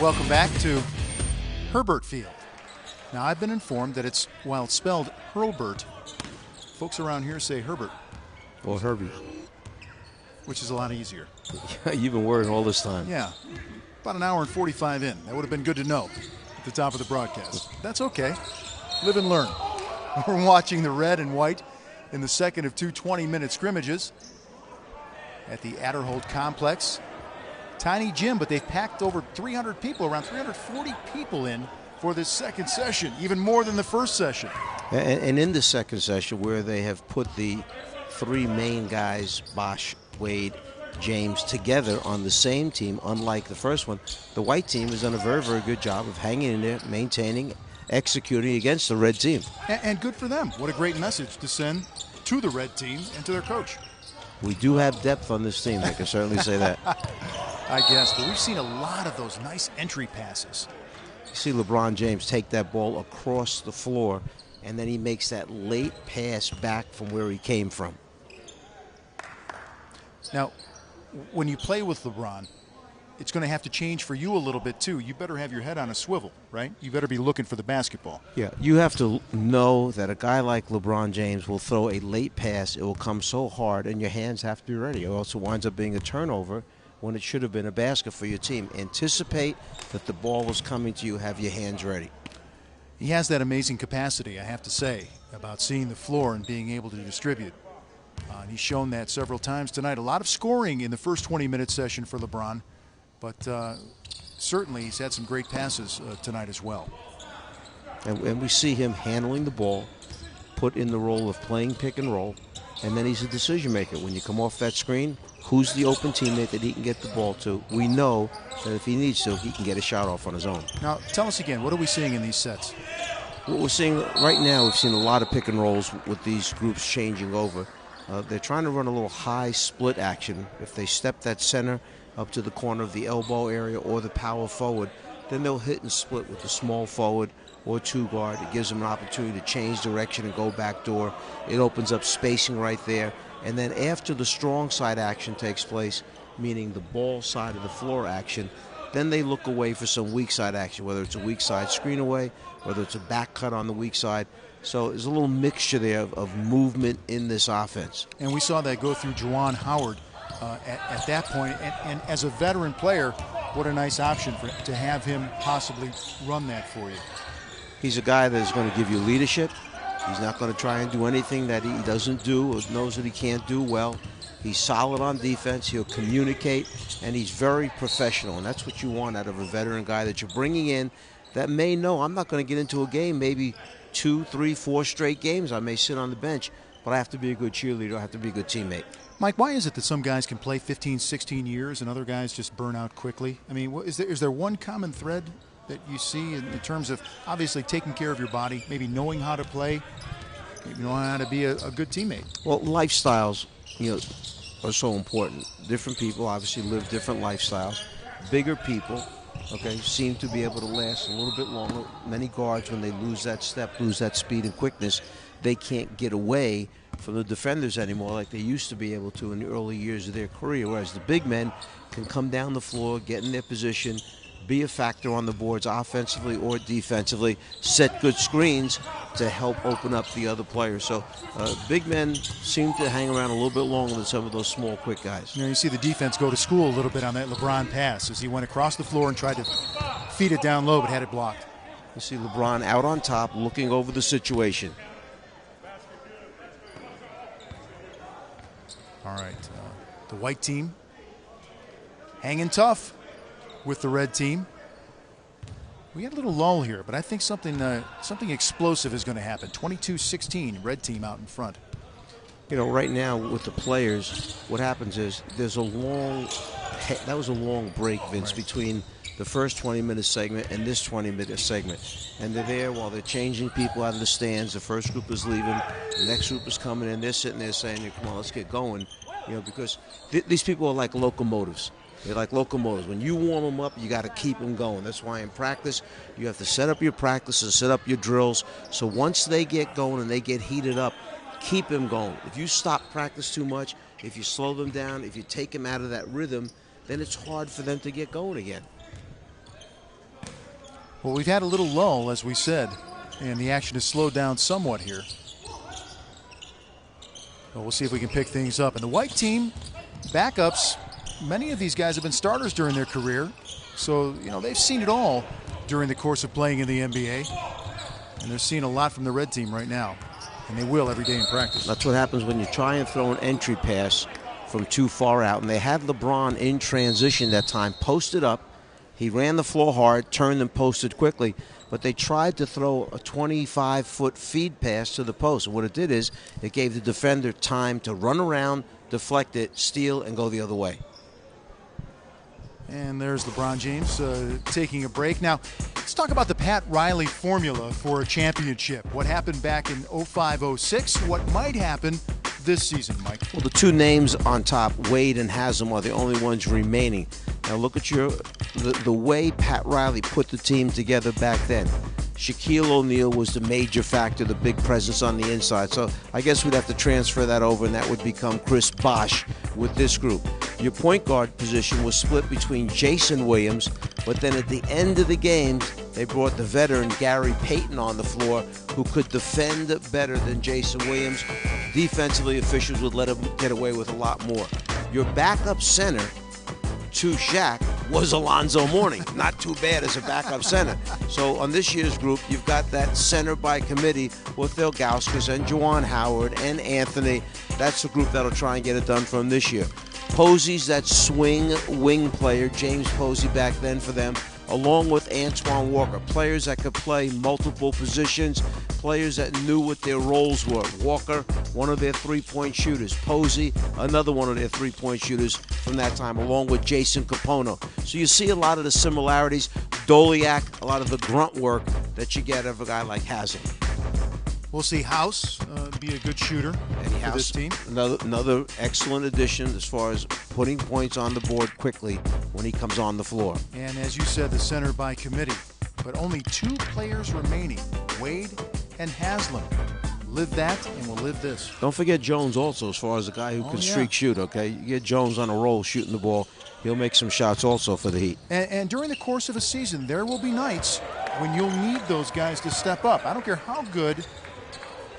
Welcome back to Herbert Field. Now, I've been informed that while it's spelled Hurlburt, folks around here say Herbert. Or Herbie. Which is a lot easier. You've been worrying all this time. Yeah. About an hour and 45 in. That would have been good to know at the top of the broadcast. That's okay. Live and learn. We're watching the red and white in the second of two 20-minute scrimmages at the Adderholt Complex. Tiny gym, but they've packed over 300 people, around 340 people in for this second session, even more than the first session. And in the second session, where they have put the three main guys, Bosch, Wade, James, together on the same team, unlike the first one, the white team has done a very, very good job of hanging in there, maintaining, executing against the red team. And good for them. What a great message to send to the red team and to their coach. We do have depth on this team, I can certainly say that. I guess, but we've seen a lot of those nice entry passes. You see LeBron James take that ball across the floor, and then he makes that late pass back from where he came from. Now, when you play with LeBron, it's going to have to change for you a little bit, too. You better have your head on a swivel, right? You better be looking for the basketball. Yeah, you have to know that a guy like LeBron James will throw a late pass. It will come so hard, and your hands have to be ready, or else it winds up being a turnover when it should have been a basket for your team. Anticipate that the ball is coming to you. Have your hands ready. He has that amazing capacity, I have to say, about seeing the floor and being able to distribute. And he's shown that several times tonight. A lot of scoring in the first 20-minute session for LeBron, but certainly he's had some great passes tonight as well. And we see him handling the ball, put in the role of playing pick and roll, and then he's a decision maker. When you come off that screen, who's the open teammate that he can get the ball to? We know that if he needs to, he can get a shot off on his own. Now, tell us again, what are we seeing in these sets? What we're seeing right now, we've seen a lot of pick and rolls with these groups changing over. They're trying to run a little high split action. If they step that center up to the corner of the elbow area or the power forward, then they'll hit and split with the small forward or two guard. It gives them an opportunity to change direction and go back door. It opens up spacing right there. And then after the strong side action takes place, meaning the ball side of the floor action, then they look away for some weak side action, whether it's a weak side screen away, whether it's a back cut on the weak side. So there's a little mixture there of movement in this offense. And we saw that go through Juwan Howard at that point. And as a veteran player, what a nice option to have him possibly run that for you. He's a guy that is going to give you leadership. He's not going to try and do anything that he doesn't do or knows that he can't do well. He's solid on defense. He'll communicate, and he's very professional. And that's what you want out of a veteran guy that you're bringing in that may know I'm not going to get into a game maybe 2, 3, 4 straight games. I may sit on the bench, but I have to be a good cheerleader. I have to be a good teammate. Mike, why is it that some guys can play 15, 16 years and other guys just burn out quickly? I mean, is there one common thread that you see in terms of obviously taking care of your body, maybe knowing how to play, maybe knowing how to be a good teammate? Well, lifestyles, are so important. Different people obviously live different lifestyles. Bigger people, seem to be able to last a little bit longer. Many guards, when they lose that step, lose that speed and quickness, they can't get away from the defenders anymore like they used to be able to in the early years of their career, whereas the big men can come down the floor, get in their position, be a factor on the boards offensively or defensively, set good screens to help open up the other players. So big men seem to hang around a little bit longer than some of those small, quick guys. You see the defense go to school a little bit on that LeBron pass as he went across the floor and tried to feed it down low but had it blocked. You see LeBron out on top looking over the situation. All right, the white team hanging tough with the red team. We had a little lull here, but I think something explosive is going to happen. 22-16, red team out in front. Right now with the players, what happens is that was a long break, Vince, between the first 20-minute segment and this 20-minute segment. And they're there while they're changing people out of the stands. The first group is leaving, the next group is coming in. They're sitting there saying, come on, let's get going. Because these people are like locomotives. They're like locomotives. When you warm them up, you got to keep them going. That's why in practice, you have to set up your practices, set up your drills. So once they get going and they get heated up, keep them going. If you stop practice too much, if you slow them down, if you take them out of that rhythm, then it's hard for them to get going again. Well, we've had a little lull, as we said, and the action has slowed down somewhat here. But we'll see if we can pick things up. And the white team, backups, many of these guys have been starters during their career. So, they've seen it all during the course of playing in the NBA. And they're seeing a lot from the red team right now. And they will every day in practice. That's what happens when you try and throw an entry pass from too far out. And they had LeBron in transition that time, posted up. He ran the floor hard, turned and posted quickly. But they tried to throw a 25-foot feed pass to the post. And what it did is it gave the defender time to run around, deflect it, steal, and go the other way. And there's LeBron James taking a break. Now, let's talk about the Pat Riley formula for a championship. What happened back in 05-06, what might happen this season, Mike? Well, the two names on top, Wade and Haslam, are the only ones remaining. Now look at the way Pat Riley put the team together back then. Shaquille O'Neal was the major factor, the big presence on the inside. So I guess we'd have to transfer that over, and that would become Chris Bosh with this group. Your point guard position was split between Jason Williams, but then at the end of the games, they brought the veteran Gary Payton on the floor, who could defend better than Jason Williams. Defensively, officials would let him get away with a lot more. Your backup center to Shaq was Alonzo Mourning. Not too bad as a backup center. So on this year's group, you've got that center by committee with Ilgauskas and Juwan Howard and Anthony. That's the group that'll try and get it done from this year. Posey's that swing wing player, James Posey back then for them, along with Antoine Walker. Players that could play multiple positions, players that knew what their roles were. Walker, one of their three-point shooters. Posey, another one of their three-point shooters from that time, along with Jason Capono. So you see a lot of the similarities. Doliak, a lot of the grunt work that you get of a guy like Haslam. We'll see House be a good shooter for this team. Another excellent addition as far as putting points on the board quickly when he comes on the floor. And as you said, the center by committee. But only two players remaining, Wade and Haslam. Live that and we'll live this. Don't forget Jones also, as far as a guy who can streak shoot, okay? You get Jones on a roll shooting the ball, he'll make some shots also for the Heat. And during the course of a season, there will be nights when you'll need those guys to step up. I don't care how good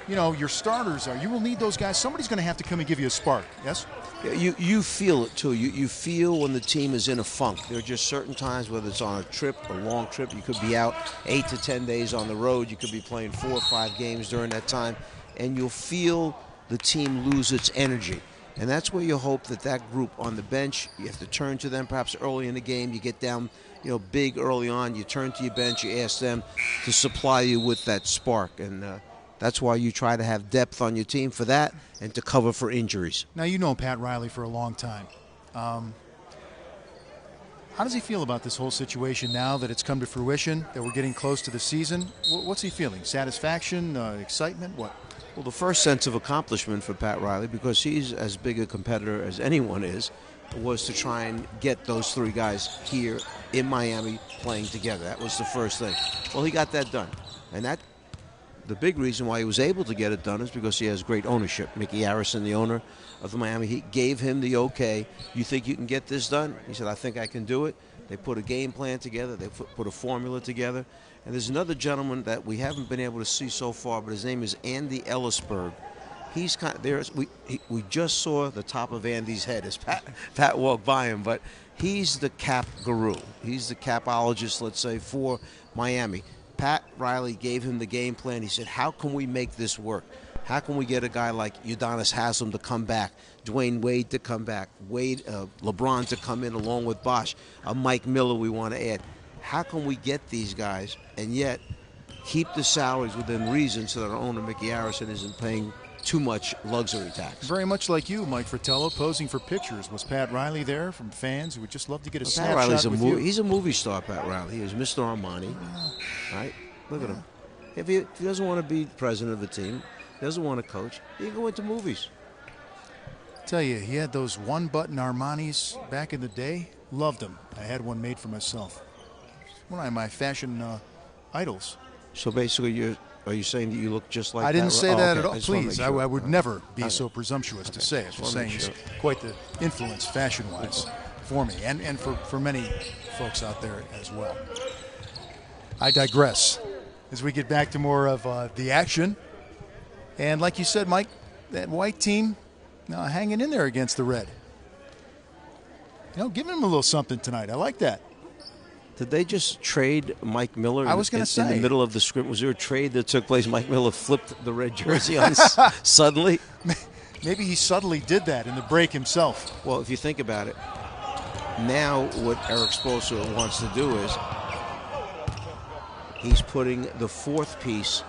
your starters are. You will need those guys. Somebody's going to have to come and give you a spark, yes? You feel it, too. You feel when the team is in a funk. There are just certain times, whether it's on a trip, a long trip, you could be out 8 to 10 days on the road. You could be playing 4 or 5 games during that time, and you'll feel the team lose its energy. And that's where you hope that group on the bench, you have to turn to them perhaps early in the game. You get down big early on. You turn to your bench. You ask them to supply you with that spark. And that's why you try to have depth on your team for that and to cover for injuries. Now, you know Pat Riley for a long time. How does he feel about this whole situation now that it's come to fruition, that we're getting close to the season? What's he feeling? Satisfaction? Excitement? What? Well, the first sense of accomplishment for Pat Riley, because he's as big a competitor as anyone is, was to try and get those 3 guys here in Miami playing together. That was the first thing. Well, he got that done. And the big reason why he was able to get it done is because he has great ownership. Mickey Harrison, the owner of the Miami Heat, gave him the okay. You think you can get this done? He said, I think I can do it. They put a game plan together. They put a formula together. And there's another gentleman that we haven't been able to see so far, but his name is Andy Ellisberg. He's kind of, we just saw the top of Andy's head as Pat walked by him, but he's the cap guru. He's the capologist, let's say, for Miami. Pat Riley gave him the game plan. He said, how can we make this work? How can we get a guy like Udonis Haslam to come back, Dwayne Wade to come back, LeBron to come in along with Bosh, Mike Miller we want to add. How can we get these guys and yet keep the salaries within reason so that our owner, Mickey Harrison, isn't paying too much luxury tax? Very much like you, Mike Fratello, posing for pictures. Was Pat Riley there from fans who would just love to get a snapshot Riley's with you? He's a movie star, Pat Riley. He was Mr. Armani. Right? Look at him. If he doesn't want to be president of the team, doesn't want to coach, he can go into movies. Tell you, he had those one-button Armanis back in the day. Loved them. I had one made for myself. One of my fashion idols. So basically, are you saying that you look just like that? I didn't say that at all. Please, sure. I would never be so presumptuous to say it. Just saying he's quite the influence fashion-wise for me and for many folks out there as well. I digress. As we get back to more of the action. And like you said, Mike, that white team hanging in there against the red. Giving them a little something tonight. I like that. Did they just trade Mike Miller I was going to say. in the middle of the scrimmage? Was there a trade that took place? Mike Miller flipped the red jersey on suddenly? Maybe he subtly did that in the break himself. Well, if you think about it, now what Eric Spoelstra wants to do is he's putting the fourth piece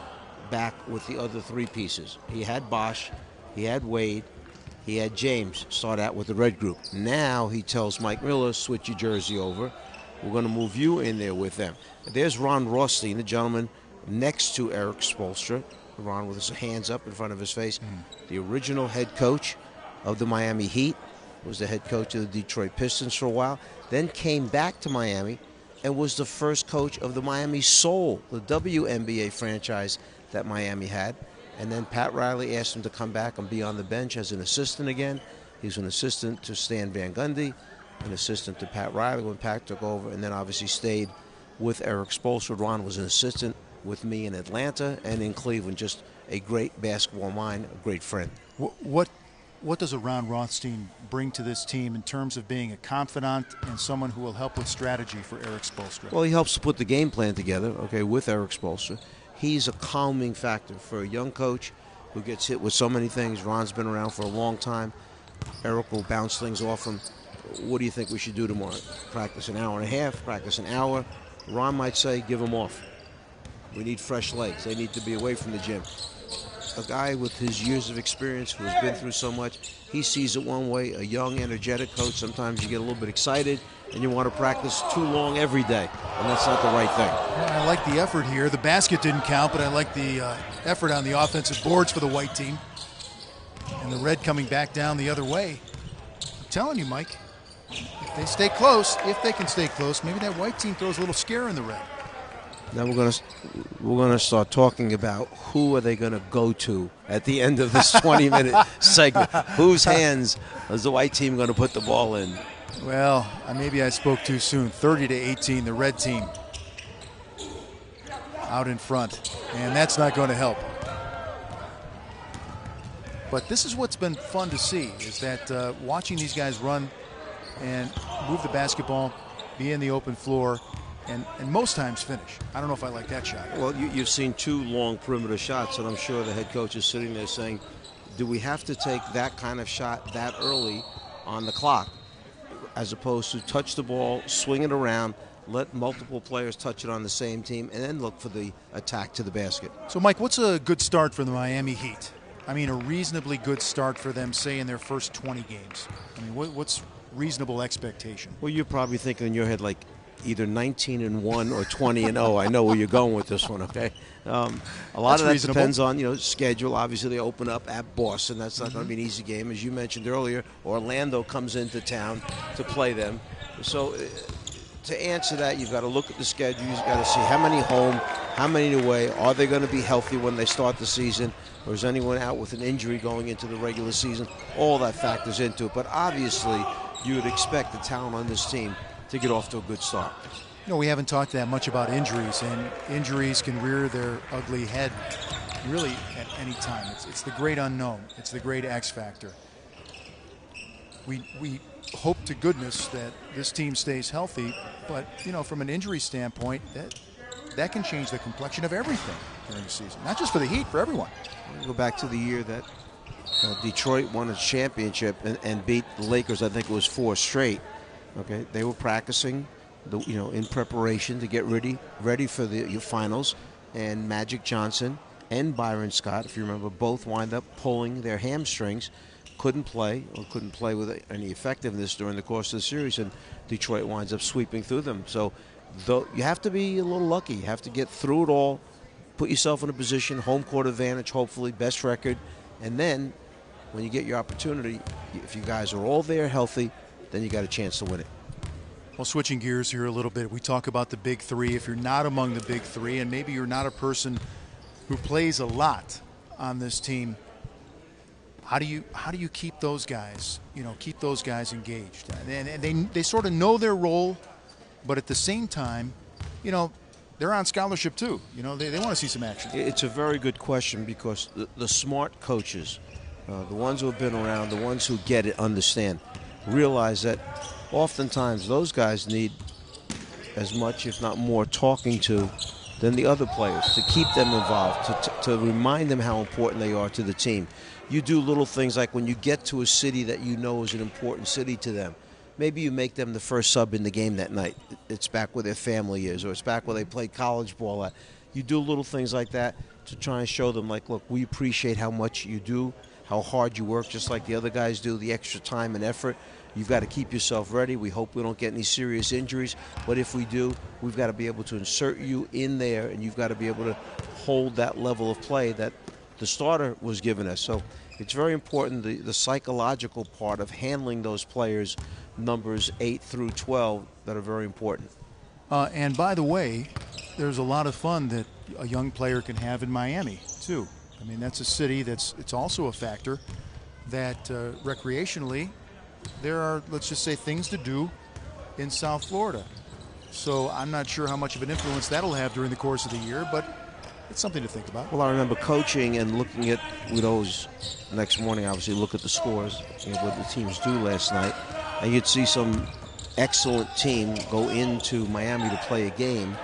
back with the other three pieces. He had Bosch, he had Wade, he had James start out with the red group. Now he tells Mike Miller, switch your jersey over. We're going to move you in there with them. There's Ron Rothstein, the gentleman next to Eric Spoelstra. Ron with his hands up in front of his face. The original head coach of the Miami Heat, was the head coach of the Detroit Pistons for a while, then came back to Miami and was the first coach of the Miami Soul, the WNBA franchise that Miami had. And then Pat Riley asked him to come back and be on the bench as an assistant again. He's an assistant to Stan Van Gundy, an assistant to Pat Riley when Pat took over, and then obviously stayed with Eric Spoelstra. Ron was an assistant with me in Atlanta and in Cleveland. Just a great basketball mind, a great friend. What does a Ron Rothstein bring to this team in terms of being a confidant and someone who will help with strategy for Eric Spoelstra? Well, he helps to put the game plan together, with Eric Spoelstra. He's a calming factor for a young coach who gets hit with so many things. Ron's been around for a long time. Eric will bounce things off him. What do you think we should do tomorrow? Practice an hour and a half, practice an hour. Ron might say, give them off. We need fresh legs. They need to be away from the gym. A guy with his years of experience who has been through so much, he sees it one way. A young, energetic coach, sometimes you get a little bit excited and you want to practice too long every day, and that's not the right thing. Yeah, I like the effort here. The basket didn't count, but I like the effort on the offensive boards for the white team. And the red coming back down the other way. I'm telling you, Mike, if they stay close, if they can stay close, maybe that white team throws a little scare in the red. Now we're gonna start talking about who are they gonna go to at the end of this 20-minute segment. Whose hands is the white team gonna put the ball in? Well, maybe I spoke too soon. 30-18, the red team out in front, and that's not going to help. But this is what's been fun to see, is that watching these guys run and move the basketball, be in the open floor, and most times finish. I don't know if I like that shot. Well, you've seen two long perimeter shots, and I'm sure the head coach is sitting there saying, do we have to take that kind of shot that early on the clock, as opposed to touch the ball, swing it around, let multiple players touch it on the same team, and then look for the attack to the basket? So, Mike, what's a good start for the Miami Heat? I mean, a reasonably good start for them, say, in their first 20 games. I mean, what's reasonable expectation? Well, you're probably thinking in your head like either 19-1 or 20-0. I know where you're going with this one, okay? A lot of that depends on, schedule. Obviously, they open up at Boston. That's not going to be an easy game. As you mentioned earlier, Orlando comes into town to play them. So to answer that, you've got to look at the schedule. You've got to see how many home, how many away. Are they going to be healthy when they start the season? Or is anyone out with an injury going into the regular season? All that factors into it. But obviously, you would expect the talent on this team to get off to a good start. We haven't talked that much about injuries, and injuries can rear their ugly head really at any time. It's the great unknown. It's the great X factor. We hope to goodness that this team stays healthy, but from an injury standpoint, that can change the complexion of everything during the season. Not just for the Heat, for everyone. We'll go back to the year that Detroit won a championship and beat the Lakers. I think it was 4 straight. Okay, they were practicing, in preparation to get ready for the finals, and Magic Johnson and Byron Scott, if you remember, both wind up pulling their hamstrings, couldn't play with any effectiveness during the course of the series, and Detroit winds up sweeping through them. So, though you have to be a little lucky, you have to get through it all, put yourself in a position, home court advantage, hopefully best record, and then when you get your opportunity, if you guys are all there healthy, then you got a chance to win it. Well, switching gears here a little bit, we talk about the big three. If you're not among the big three, and maybe you're not a person who plays a lot on this team, how do you keep those guys, engaged? And they sort of know their role, but at the same time, they're on scholarship too. You know, they want to see some action. It's a very good question because the smart coaches, the ones who have been around, the ones who get it, understand, realize that oftentimes those guys need as much, if not more, talking to than the other players, to keep them involved, to remind them how important they are to the team. You do little things like when you get to a city that you know is an important city to them, maybe you make them the first sub in the game that night. It's back where their family is, or it's back where they played college ball at. You do little things like that to try and show them, like, look, we appreciate how much you do, how hard you work, just like the other guys do, the extra time and effort. You've got to keep yourself ready. We hope we don't get any serious injuries, but if we do, we've got to be able to insert you in there, and you've got to be able to hold that level of play that the starter was giving us. So it's very important, the psychological part of handling those players, numbers 8 through 12, that are very important. And by the way, there's a lot of fun that a young player can have in Miami, too. I mean, that's a city it's also a factor that recreationally, there are, let's just say, things to do in South Florida. So I'm not sure how much of an influence that'll have during the course of the year, but it's something to think about. Well, I remember coaching and looking at, we'd always, next morning, obviously, look at the scores, what the teams do last night, and you'd see some excellent team go into Miami to play a game,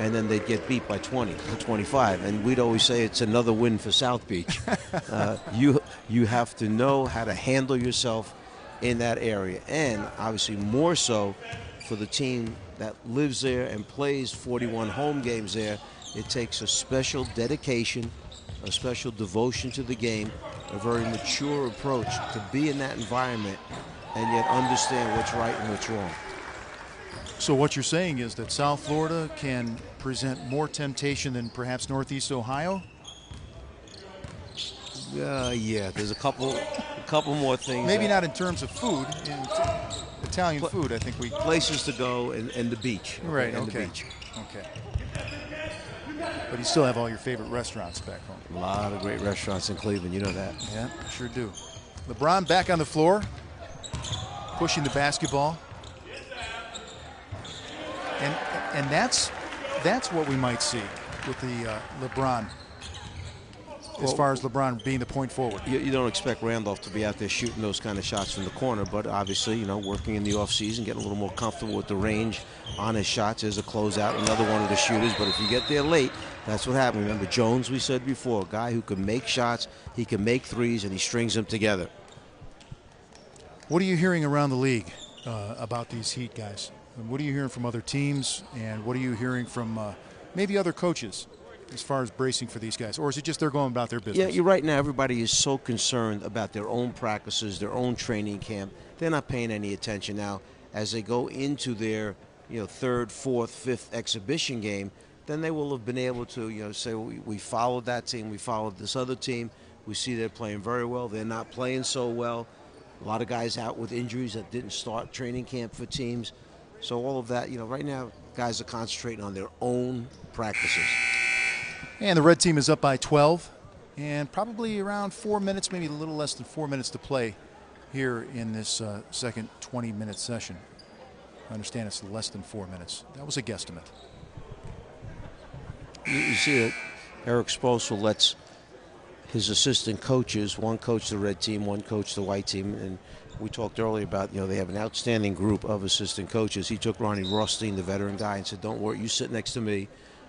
and then they'd get beat by 20 to 25. And we'd always say it's another win for South Beach. You have to know how to handle yourself in that area, and obviously more so for the team that lives there and plays 41 home games there. It takes a special dedication, a special devotion to the game, a very mature approach to be in that environment and yet understand what's right and what's wrong. So what you're saying is that South Florida can present more temptation than perhaps Northeast Ohio? Yeah, there's a couple more things. Maybe not in terms of food. In Italian food, I think we... Places to go and the beach. Right, and okay. the beach. Okay. But you still have all your favorite restaurants back home. A lot of great restaurants in Cleveland, you know that. Yeah, sure do. LeBron back on the floor, pushing the basketball. And that's what we might see with the LeBron, as far as LeBron being the point forward. You don't expect Randolph to be out there shooting those kind of shots from the corner, but obviously, you know, working in the offseason, getting a little more comfortable with the range on his shots as a closeout, another one of the shooters. But if you get there late, that's what happened. Remember Jones, we said before, a guy who can make shots, he can make threes, and he strings them together. What are you hearing around the league about these Heat guys? And what are you hearing from other teams, and what are you hearing from maybe other coaches as far as bracing for these guys? Or is it just they're going about their business? Yeah, you're right. Now everybody is so concerned about their own practices, their own training camp. They're not paying any attention now. As they go into their, third, fourth, fifth exhibition game, then they will have been able to, say, we followed that team, we followed this other team. We see they're playing very well. They're not playing so well. A lot of guys out with injuries that didn't start training camp for teams. So all of that, right now, guys are concentrating on their own practices. And the red team is up by 12, and probably around 4 minutes, maybe a little less than 4 minutes to play here in this second 20-minute session. I understand it's less than 4 minutes. That was a guesstimate. You see that Eric Spoelsel lets his assistant coaches, one coach the red team, one coach the white team, and we talked earlier about, they have an outstanding group of assistant coaches. He took Ronnie Rothstein, the veteran guy, and said, don't worry, you sit next to me.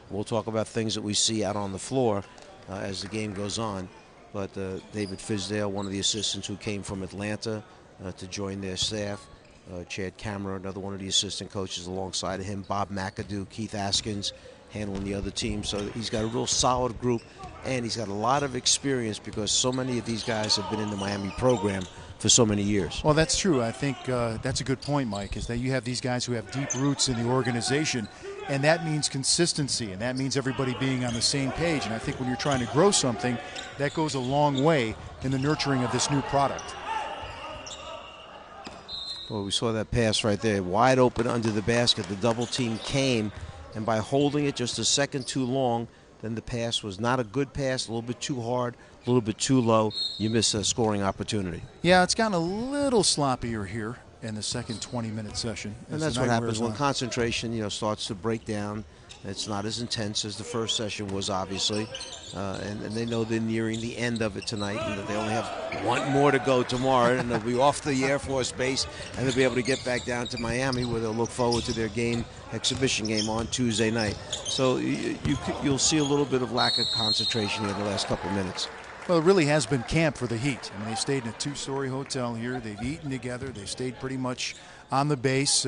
We'll talk about things that we see out on the floor as the game goes on. But David Fisdale, one of the assistants who came from Atlanta to join their staff. Chad Kammerer, another one of the assistant coaches alongside of him. Bob McAdoo, Keith Askins handling the other team. So he's got a real solid group, and he's got a lot of experience because so many of these guys have been in the Miami program for so many years. Well, that's true. I think that's a good point, Mike, is that you have these guys who have deep roots in the organization, and that means consistency, and that means everybody being on the same page. And I think when you're trying to grow something, that goes a long way in the nurturing of this new product. Well, we saw that pass right there, wide open under the basket. The double team came, and by holding it just a second too long, then the pass was not a good pass, a little bit too hard, a little bit too low. You miss a scoring opportunity. Yeah, it's gotten a little sloppier here in the second 20-minute session. And that's what happens when concentration, starts to break down. It's not as intense as the first session was, obviously, and they know they're nearing the end of it tonight, and that they only have one more to go tomorrow, and they'll be off the Air Force Base, and they'll be able to get back down to Miami, where they'll look forward to their exhibition game on Tuesday night. So you'll see a little bit of lack of concentration in the last couple of minutes. Well, it really has been camp for the Heat. I mean, they stayed in a 2-story hotel here. They've eaten together. They've stayed pretty much on the base.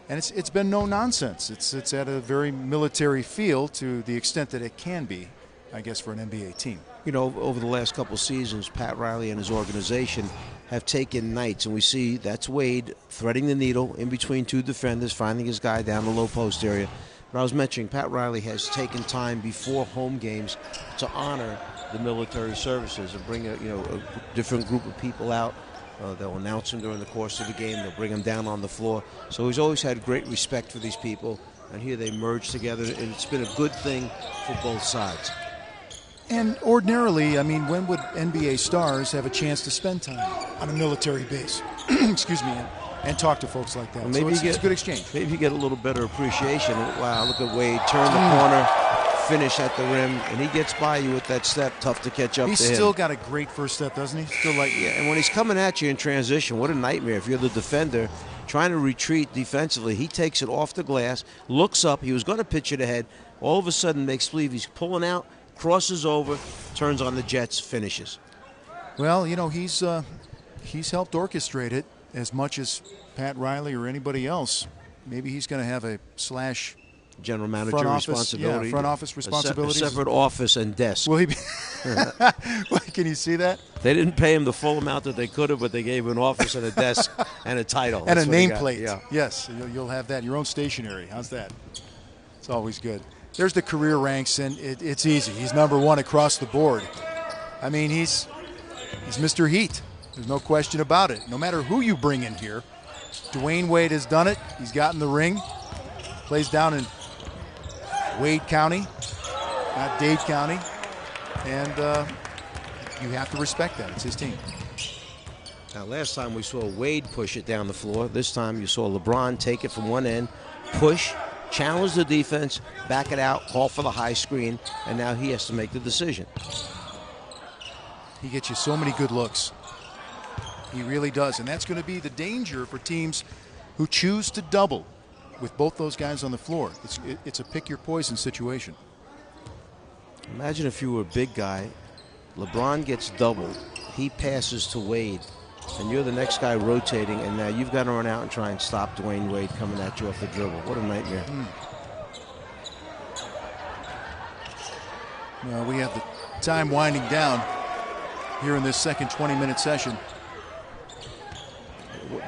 And it's been no nonsense. It's at a very military feel to the extent that it can be, I guess, for an NBA team. You know, over the last couple seasons, Pat Riley and his organization have taken nights, and we see that's Wade threading the needle in between two defenders, finding his guy down the low post area. But I was mentioning Pat Riley has taken time before home games to honor the military services and bring a different group of people out. They'll announce him during the course of the game. They'll bring him down on the floor. So he's always had great respect for these people. And here they merge together, and it's been a good thing for both sides. And ordinarily, I mean, when would NBA stars have a chance to spend time on a military base? Excuse me, and talk to folks like that. Well, maybe it's a good exchange. Maybe you get a little better appreciation. Wow, look at Wade turn the corner, finish at the rim, and he gets by you with that step. Tough to catch up to him. He's still got a great first step, doesn't he? Still and when he's coming at you in transition, what a nightmare. If you're the defender trying to retreat defensively, he takes it off the glass, looks up. He was going to pitch it ahead. All of a sudden makes believe he's pulling out, crosses over, turns on the Jets, finishes. Well, you know, he's helped orchestrate it as much as Pat Riley or anybody else. Maybe he's going to have a slash general manager responsibility. Yeah, front office responsibilities. A separate office and desk. Will he be? Can you see that? They didn't pay him the full amount that they could have, but they gave him an office and a desk and a title. And a nameplate. Yeah. Yes, you'll have that. Your own stationery. How's that? It's always good. There's the career ranks, and it's easy. He's number one across the board. I mean, he's Mr. Heat. There's no question about it. No matter who you bring in here, Dwayne Wade has done it. He's gotten the ring. Plays down in Wade County, not Dade County. And you have to respect that. It's his team. Now, last time we saw Wade push it down the floor. This time you saw LeBron take it from one end, push, challenge the defense, back it out, call for the high screen, and now he has to make the decision. He gets you so many good looks. He really does, and that's going to be the danger for teams who choose to double with both those guys on the floor. It's a pick-your-poison situation. Imagine if you were a big guy, LeBron gets doubled, he passes to Wade, and you're the next guy rotating, and now you've got to run out and try and stop Dwayne Wade coming at you off the dribble. What a nightmare. Well, we have the time winding down here in this second 20-minute session.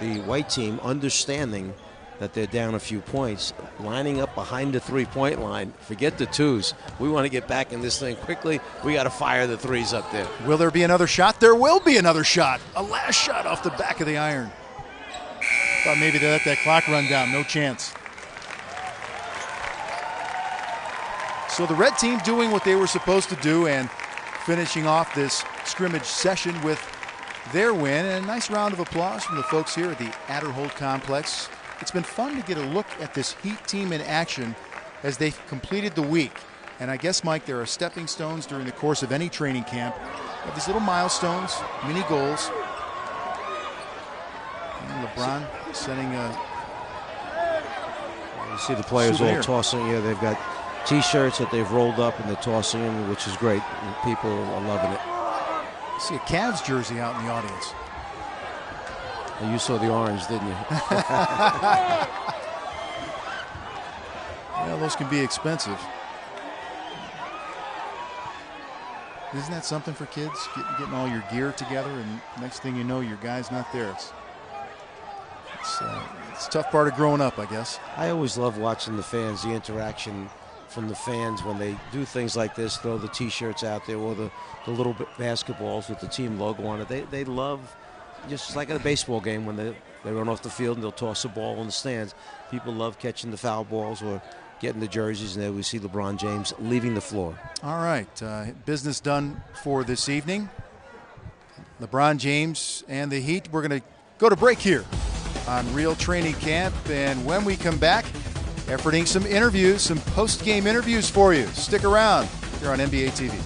The white team, understanding that they're down a few points, lining up behind the three-point line. Forget the twos. We want to get back in this thing quickly. We got to fire the threes up there. Will there be another shot? There will be another shot. A last shot off the back of the iron. Thought maybe they let that clock run down. No chance. So the red team doing what they were supposed to do and finishing off this scrimmage session with their win. And a nice round of applause from the folks here at the Adderholt Complex. It's been fun to get a look at this Heat team in action as they've completed the week. And I guess, Mike, there are stepping stones during the course of any training camp. You have these little milestones, mini goals. And LeBron setting a... You see the players all tossing. Yeah, they've got T-shirts that they've rolled up and they're tossing them, which is great. People are loving it. I see a Cavs jersey out in the audience. And you saw the orange, didn't you? Well, those can be expensive. Isn't that something for kids? Getting all your gear together, and next thing you know, your guy's not there. It's a tough part of growing up, I guess. I always love watching the fans, the interaction from the fans when they do things like this, throw the T-shirts out there or the little basketballs with the team logo on it. They love, just like at a baseball game when they run off the field and they'll toss a ball in the stands. People love catching the foul balls or getting the jerseys, and then we see LeBron James leaving the floor. All right, business done for this evening. LeBron James and the Heat. We're going to go to break here on Real Training Camp, and when we come back, efforting some interviews, some post-game interviews for you. Stick around here on NBA TV.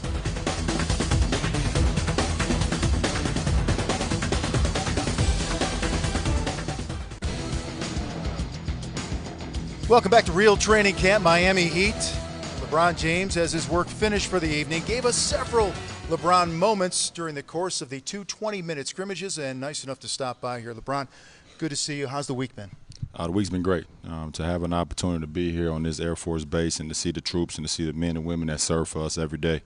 Welcome back to Real Training Camp, Miami Heat. LeBron James, as his work finished for the evening, gave us several LeBron moments during the course of the 2 20-minute scrimmages, and nice enough to stop by here. LeBron, good to see you. How's the week been? The week's been great. To have an opportunity to be here on this Air Force base and to see the troops and to see the men and women that serve for us every day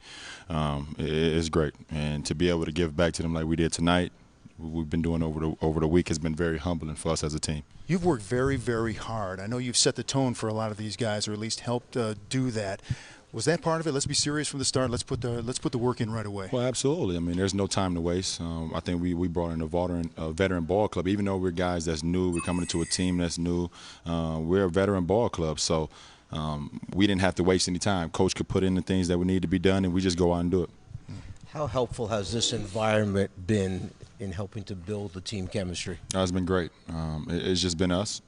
is great. And to be able to give back to them like we did tonight, we've been doing over the week has been very humbling for us as a team. You've worked very, very hard. I know you've set the tone for a lot of these guys, or at least helped do that. Was that part of it? Let's be serious from the start. Let's put the work in right away. Well, absolutely. I mean, there's no time to waste. I think we brought in a veteran ball club. Even though we're guys that's new, we're coming into a team that's new. We're a veteran ball club, so we didn't have to waste any time. Coach could put in the things that would need to be done, and we just go out and do it. How helpful has this environment been in helping to build the team chemistry? It's been great. It's just been us.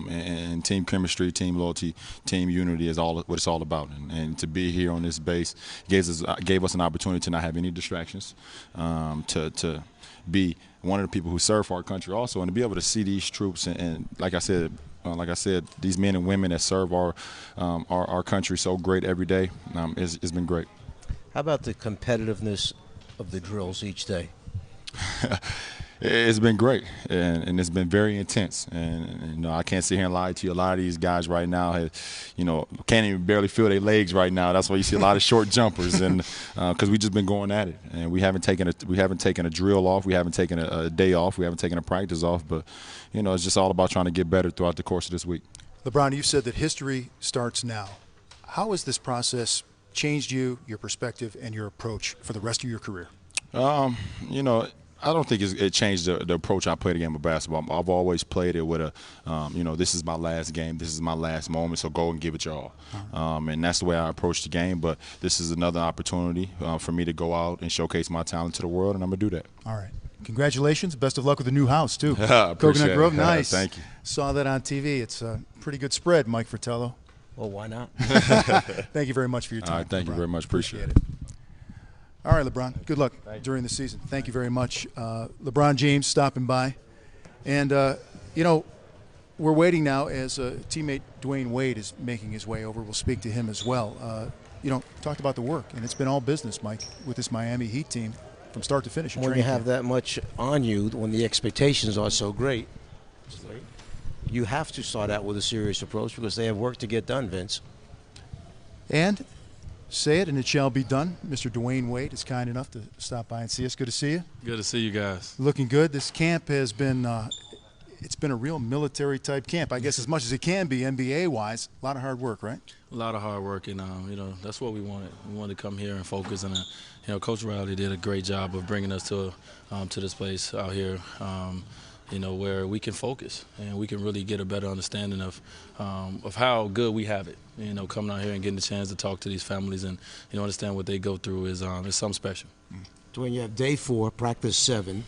And team chemistry, team loyalty, team unity is all what it's all about. And to be here on this base gave us an opportunity to not have any distractions, to be one of the people who serve for our country also, and to be able to see these troops and like I said, these men and women that serve our country so great every day. It's been great. How about the competitiveness of the drills each day? It's been great, and it's been very intense. And I can't sit here and lie to you. A lot of these guys right now can't even barely feel their legs right now. That's why you see a lot of short jumpers, and because we just been going at it, and we haven't taken a drill off, we haven't taken a day off, we haven't taken a practice off. But it's just all about trying to get better throughout the course of this week. LeBron, you said that history starts now. How has this process changed you, your perspective, and your approach for the rest of your career? I don't think it changed the approach I play the game of basketball. I've always played it with this is my last game, this is my last moment, so go and give it your all. And that's the way I approach the game. But this is another opportunity for me to go out and showcase my talent to the world, and I'm going to do that. All right. Congratulations. Best of luck with the new house, too. Coconut Grove, nice. Thank you. Saw that on TV. It's a pretty good spread, Mike Fratello. Well, why not? Thank you very much for your time. All right, thank you very much. Appreciate it. All right, LeBron, good luck during the season. Thank you very much. LeBron James stopping by. And, we're waiting now as teammate Dwayne Wade is making his way over. We'll speak to him as well. Talked about the work, and it's been all business, Mike, with this Miami Heat team from start to finish. When you have that much on you, when the expectations are so great, you have to start out with a serious approach because they have work to get done, Vince. And say it, and it shall be done. Mr. Dwayne Wade is kind enough to stop by and see us. Good to see you. Good to see you guys. Looking good. This camp has been it's been a real military-type camp, I guess, as much as it can be NBA-wise. A lot of hard work, right? A lot of hard work, and that's what we wanted. We wanted to come here and focus, and Coach Riley did a great job of bringing us to this place out here. Where we can focus and we can really get a better understanding of how good we have it. Coming out here and getting the chance to talk to these families and understand what they go through is something special. Dwayne, you have day 4, practice 7.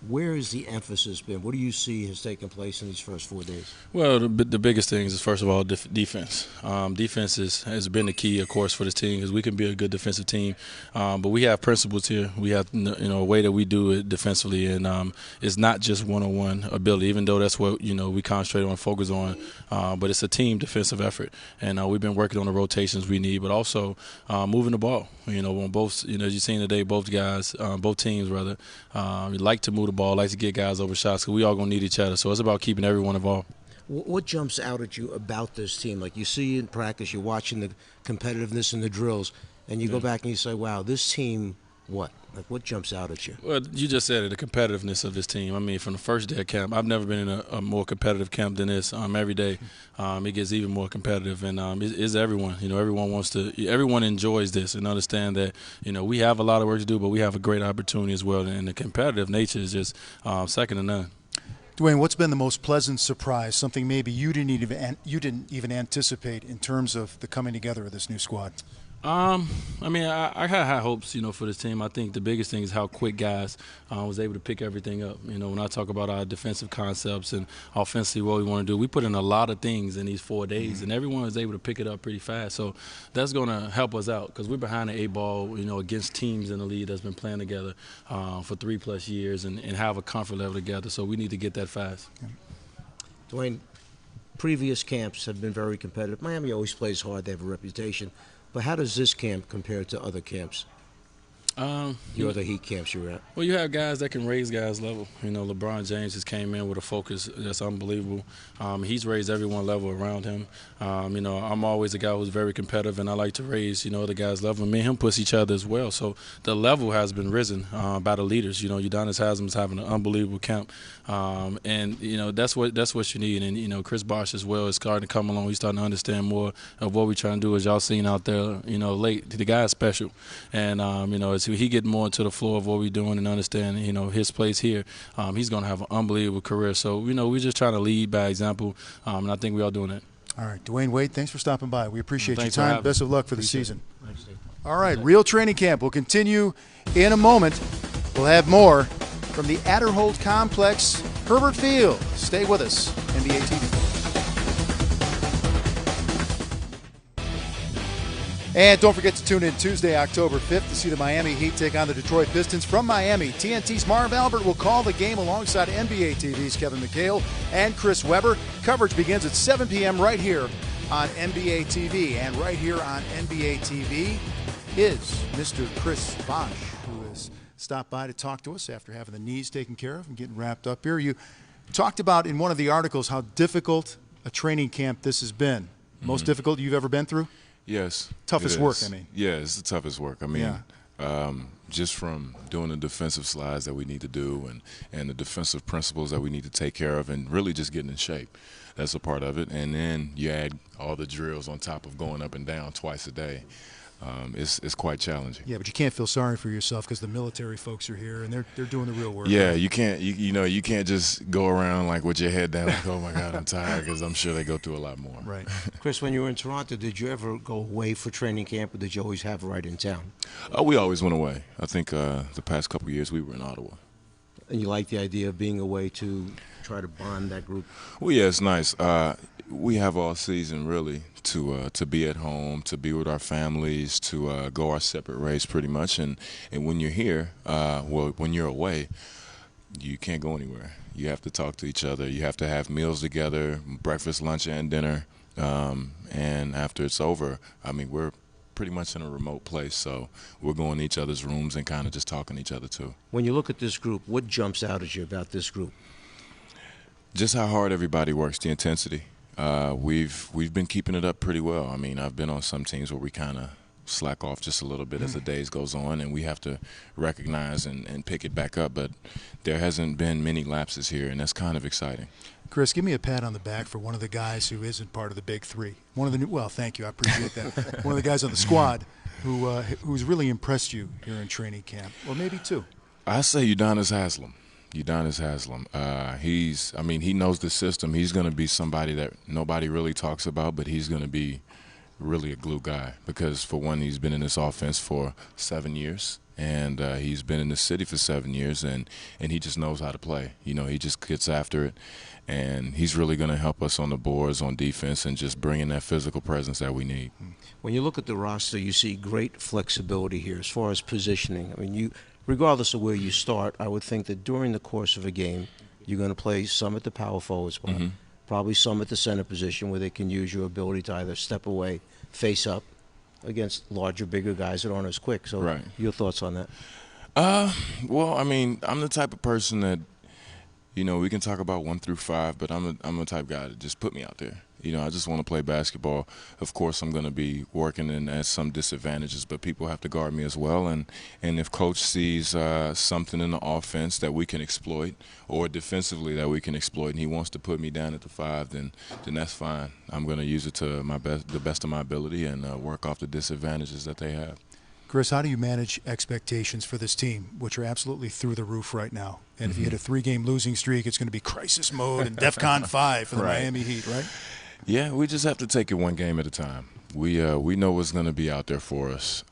Where has the emphasis been? What do you see has taken place in these first 4 days? Well, the biggest things is, first of all, defense. Defense has been the key, of course, for this team because we can be a good defensive team. But we have principles here. We have a way that we do it defensively, and it's not just one-on-one ability, even though that's what we concentrate on and focus on. But it's a team defensive effort, and we've been working on the rotations we need, but also moving the ball. On both, as you've seen today, both teams like to move the ball, like to get guys over shots because we all going to need each other. So it's about keeping everyone involved. What jumps out at you about this team? Like you see in practice, you're watching the competitiveness in the drills, and you go back and you say, wow, this team, what? Like what jumps out at you? Well, you just said it, the competitiveness of this team. I mean, from the first day of camp, I've never been in a more competitive camp than this. Every day it gets even more competitive, and it's everyone. Everyone enjoys this and understand that, we have a lot of work to do, but we have a great opportunity as well, and the competitive nature is just second to none. Dwayne, what's been the most pleasant surprise, something maybe you didn't even anticipate in terms of the coming together of this new squad? I mean, I had high hopes, for this team. I think the biggest thing is how quick guys was able to pick everything up. When I talk about our defensive concepts and offensively what we want to do, we put in a lot of things in these 4 days, and everyone was able to pick it up pretty fast. So that's going to help us out because we're behind the 8-ball, against teams in the league that's been playing together for 3+ years and have a comfort level together. So we need to get that fast. Dwayne, previous camps have been very competitive. Miami always plays hard. They have a reputation. But how does this camp compare to other camps? Your other Heat camps you were at? Well, you have guys that can raise guys' level. LeBron James just came in with a focus that's unbelievable. He's raised everyone level around him. I'm always a guy who's very competitive, and I like to raise, other guys' level. Me and him push each other as well. So the level has been risen by the leaders. Udonis Haslam is having an unbelievable camp, and that's what you need. And Chris Bosh as well is starting to come along. He's starting to understand more of what we're trying to do. As y'all seen out there, late, the guy is special, and as he get more into the floor of what we're doing and understand, his place here, he's going to have an unbelievable career. So, we're just trying to lead by example, and I think we're all doing that. All right, Dwayne Wade, thanks for stopping by. We appreciate your Thanks time. Best of luck for the season. Thanks, Steve. All right, Real Training Camp will continue in a moment. We'll have more from the Adderholt Complex, Herbert Field. Stay with us, NBA TV. And don't forget to tune in Tuesday, October 5th to see the Miami Heat take on the Detroit Pistons from Miami. TNT's Marv Albert will call the game alongside NBA TV's Kevin McHale and Chris Webber. Coverage begins at 7 p.m. right here on NBA TV. And right here on NBA TV is Mr. Chris Bosh, who has stopped by to talk to us after having the knees taken care of and getting wrapped up here. You talked about in one of the articles how difficult a training camp this has been. Most difficult you've ever been through? Yes. Toughest work, I mean. Yeah, it's the toughest work. I mean, just from doing the defensive slides that we need to do and the defensive principles that we need to take care of and really just getting in shape. That's a part of it. And then you add all the drills on top of going up and down twice a day. It's quite challenging. Yeah, but you can't feel sorry for yourself because the military folks are here and they're doing the real work. Yeah, right? you can't you can't just go around like with your head down like, oh my God, I'm tired, because I'm sure they go through a lot more. Right. Chris, when you were in Toronto, did you ever go away for training camp, or did you always have it right in town? We always went away. I think the past couple of years we were in Ottawa. And you like the idea of being away to try to bond that group? Well, yeah, it's nice. We have all season really to be at home, to be with our families, to go our separate ways pretty much. And when you're here, when you're away, you can't go anywhere. You have to talk to each other. You have to have meals together, breakfast, lunch, and dinner. And after it's over, I mean, we're pretty much in a remote place, so we're going to each other's rooms and kind of just talking to each other too. When you look at this group, what jumps out at you about this group? Just how hard everybody works, the intensity. We've been keeping it up pretty well. I mean, I've been on some teams where we kind of slack off just a little bit as the days goes on, and we have to recognize and pick it back up. But there hasn't been many lapses here, and that's kind of exciting. Chris, give me a pat on the back for one of the guys who isn't part of the big three. One of the well, thank you, I appreciate that. One of the guys on the squad who's really impressed you here in training camp, or maybe two. I say Udonis Haslam. He knows the system. He's going to be somebody that nobody really talks about, but he's going to be really a glue guy because, for one, he's been in this offense for 7 years, and he's been in the city for 7 years, and he just knows how to play. He just gets after it, and he's really going to help us on the boards, on defense, and just bring in that physical presence that we need. When you look at the roster, you see great flexibility here as far as positioning. I mean, regardless of where you start, I would think that during the course of a game, you're going to play some at the power forward spot, probably some at the center position where they can use your ability to either step away, face up against larger, bigger guys that aren't as quick. So right. Your thoughts on that? Well, I mean, I'm the type of person that, we can talk about 1 through 5, but I'm the type of guy that just put me out there. I just want to play basketball. Of course, I'm going to be working in at some disadvantages, but people have to guard me as well. And if coach sees something in the offense that we can exploit, or defensively that we can exploit, and he wants to put me down at the 5, then that's fine. I'm going to use it to the best of my ability and work off the disadvantages that they have. Chris, how do you manage expectations for this team, which are absolutely through the roof right now? And if you hit a 3-game losing streak, it's going to be crisis mode and DEFCON 5 for the Miami Heat, right? Yeah, we just have to take it one game at a time. We know what's going to be out there for us.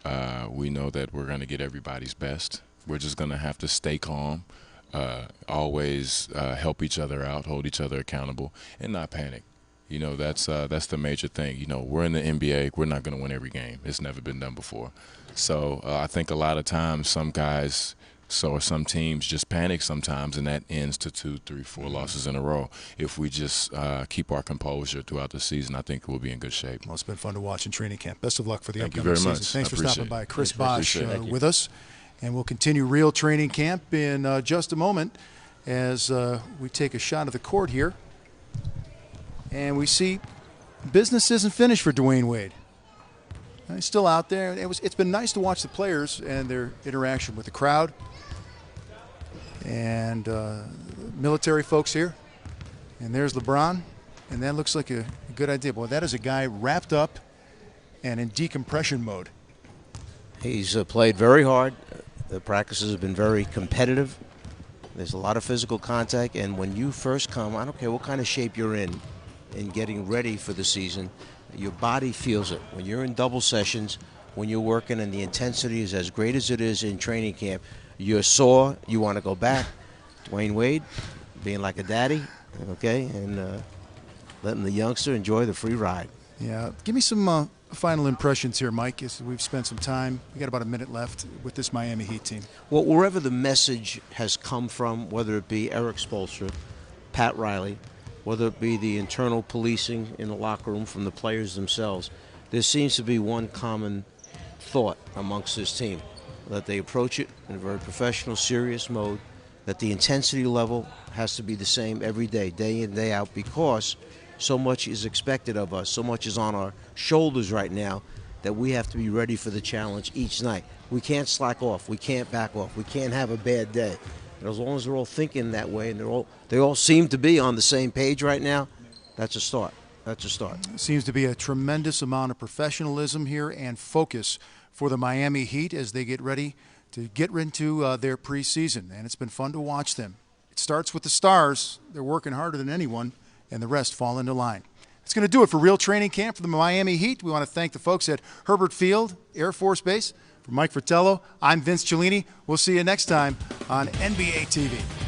We know that we're going to get everybody's best. We're just going to have to stay calm, always help each other out, hold each other accountable, and not panic. You know, that's the major thing. You know, we're in the NBA. We're not going to win every game. It's never been done before. So I think a lot of times some guys or some teams just panic sometimes, and that ends to 2, 3, 4 losses in a row. If we just keep our composure throughout the season, I think we'll be in good shape. Well, it's been fun to watch in training camp. Best of luck for the Thank you upcoming very season. much. Thanks for stopping by. Chris Bosch with us. And we'll continue real training camp in just a moment as we take a shot of the court here. And we see business isn't finished for Dwayne Wade. He's still out there. It's been nice to watch the players and their interaction with the crowd and military folks here. And there's LeBron, and that looks like a good idea. Boy, that is a guy wrapped up and in decompression mode. He's played very hard. The practices have been very competitive. There's a lot of physical contact, and when you first come, I don't care what kind of shape you're in getting ready for the season, your body feels it. When you're in double sessions, when you're working and the intensity is as great as it is in training camp, you're sore, you want to go back. Dwayne Wade, being like a daddy, okay, and letting the youngster enjoy the free ride. Yeah, give me some final impressions here, Mike, as we've spent some time. We got about a minute left with this Miami Heat team. Well, wherever the message has come from, whether it be Eric Spoelstra, Pat Riley, whether it be the internal policing in the locker room from the players themselves, there seems to be one common thought amongst this team, that they approach it in a very professional, serious mode, that the intensity level has to be the same every day, day in, day out, because so much is expected of us, so much is on our shoulders right now that we have to be ready for the challenge each night. We can't slack off. We can't back off. We can't have a bad day. And as long as they're all thinking that way and they all seem to be on the same page right now, that's a start. That's a start. Seems to be a tremendous amount of professionalism here and focus for the Miami Heat as they get ready to get into their preseason. And it's been fun to watch them. It starts with the stars. They're working harder than anyone, and the rest fall into line. That's going to do it for Real Training Camp for the Miami Heat. We want to thank the folks at Herbert Field Air Force Base. For Mike Fratello, I'm Vince Cellini. We'll see you next time on NBA TV.